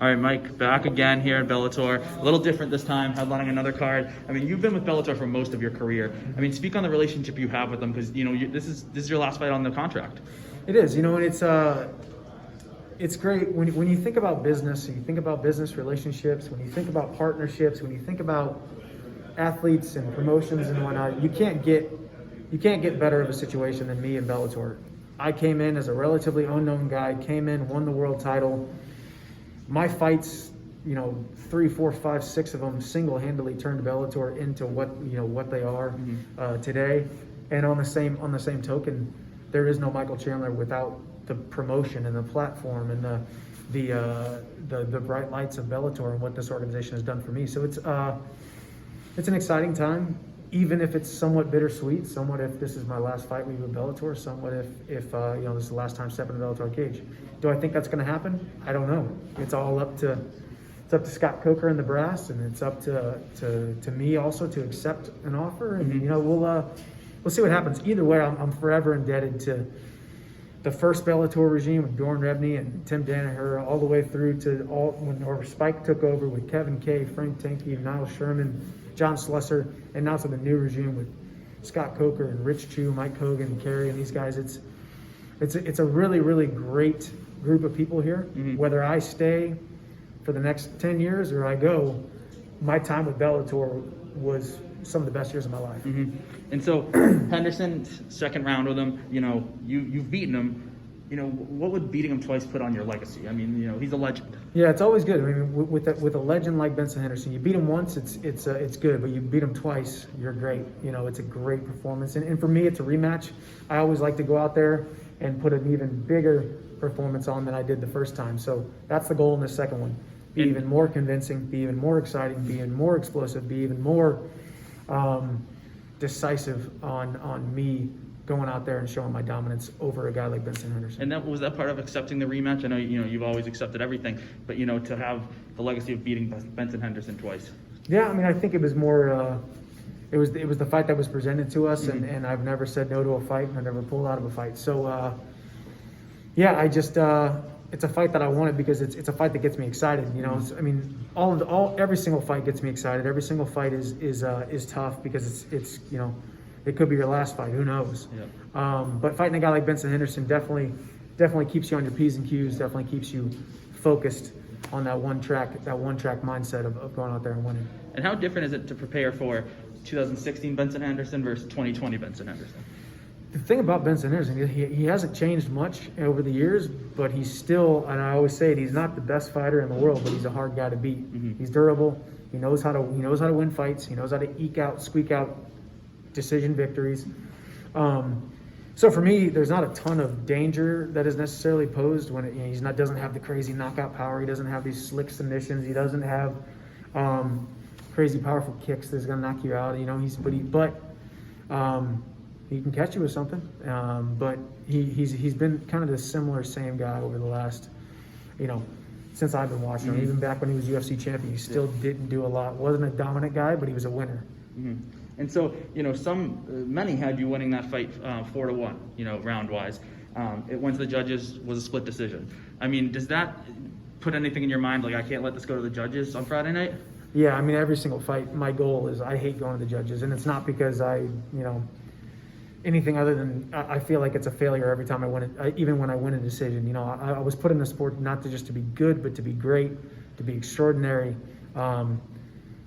All right, Mike, back again here at Bellator. A little different this time, headlining another card. I mean, you've been with Bellator for most of your career. I mean, speak on the relationship you have with them, because this is your last fight on the contract. It is, and it's great when you think about business, and you think about business relationships, when you think about partnerships, when you think about athletes and promotions and whatnot. You can't get better of a situation than me in Bellator. I came in as a relatively unknown guy, came in, won the world title. My fights, 3, 4, 5, 6 of them single-handedly turned Bellator into what they are today. And on the same token, there is no Michael Chandler without the promotion and the platform and the bright lights of Bellator and what this organization has done for me. So it's an exciting time, even if it's somewhat bittersweet. Somewhat if this is my last fight with Bellator. Somewhat if this is the last time stepping in the Bellator cage. Do I think that's going to happen? I don't know. It's up to Scott Coker and the brass, and it's up to me also to accept an offer. And we'll see what happens. Either way, I'm forever indebted to the first Bellator regime with Bjorn Rebney and Tim Danaher, all the way through to when Spike took over with Kevin Kay, Frank Tenke, Niall Sherman, John Slusser, and now to the new regime with Scott Coker and Rich Chu, Mike Hogan, and Kerry, and these guys. It's a really, really great group of people here. Mm-hmm. Whether I stay for the next 10 years or I go, my time with Bellator was some of the best years of my life. Mm-hmm. And so Henderson, second round with him, you've beaten him. What would beating him twice put on your legacy? I mean, he's a legend. Yeah, it's always good. I mean, with a legend like Benson Henderson, you beat him once, it's good, but you beat him twice, you're great. It's a great performance. And for me, it's a rematch. I always like to go out there and put an even bigger performance on than I did the first time. So that's the goal in the second one. Be even more convincing, be even more exciting, be even more explosive, be even more decisive on me going out there and showing my dominance over a guy like Benson Henderson. And was that part of accepting the rematch? I know you've always accepted everything, but to have the legacy of beating Benson Henderson twice. Yeah, I mean, I think it was more. It was the fight that was presented to us, mm-hmm. and I've never said no to a fight, and I never pulled out of a fight. So yeah, I just it's a fight that I wanted because it's a fight that gets me excited. I mean, every single fight gets me excited. Every single fight is tough because it's it could be your last fight. Who knows? Yeah. But fighting a guy like Benson Henderson definitely keeps you on your P's and Q's. Definitely keeps you focused on that one track mindset of going out there and winning. And how different is it to prepare for 2016 Benson Henderson versus 2020 Benson Henderson? The thing about Benson Henderson, he hasn't changed much over the years, but he's still, and I always say it, he's not the best fighter in the world, but he's a hard guy to beat. Mm-hmm. He's durable. He knows how to win fights. He knows how to squeak out decision victories. So for me, there's not a ton of danger that is necessarily posed when doesn't have the crazy knockout power. He doesn't have these slick submissions. He doesn't have crazy powerful kicks that's gonna knock you out. He can catch you with something. But he's been kind of the same guy over the last, since I've been watching him. Mm-hmm. Even back when he was UFC champion, he still didn't do a lot. Wasn't a dominant guy, but he was a winner. Mm-hmm. And so, many had you winning that fight 4-1, round-wise. It went to the judges, was a split decision. I mean, does that put anything in your mind, like, I can't let this go to the judges on Friday night? Yeah, I mean, every single fight, my goal is I hate going to the judges. And it's not because anything other than I feel like it's a failure every time I win it, even when I win a decision. I was put in the sport not to be good, but to be great, to be extraordinary. And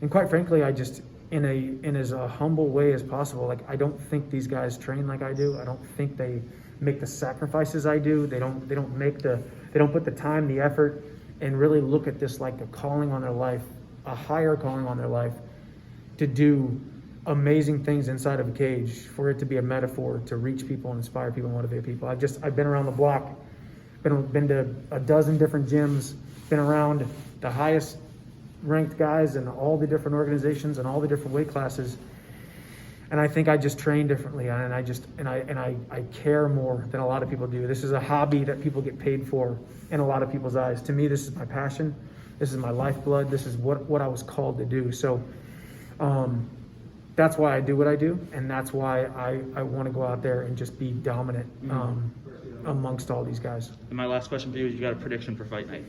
quite frankly, I just, in as a humble way as possible, like, I don't think these guys train like I do. I don't think they make the sacrifices I do. They don't put the time, the effort, and really look at this like a calling on their life, a higher calling on their life, to do amazing things inside of a cage, for it to be a metaphor to reach people, inspire people, motivate people. I've been around the block, been to a dozen different gyms, been around the highest ranked guys in all the different organizations and all the different weight classes, and I think I just train differently, and I care more than a lot of people do. This is a hobby that people get paid for in a lot of people's eyes. To me, this is my passion. This is my lifeblood. This is what I was called to do. So that's why I do what I do, and that's why I want to go out there and just be dominant amongst all these guys. And my last question for you is, you got a prediction for fight night?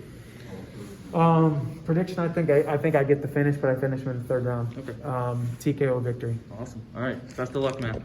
Prediction, I think I get the finish, but I finish him in the third round. Okay. TKO victory. Awesome. All right. Best of luck, man.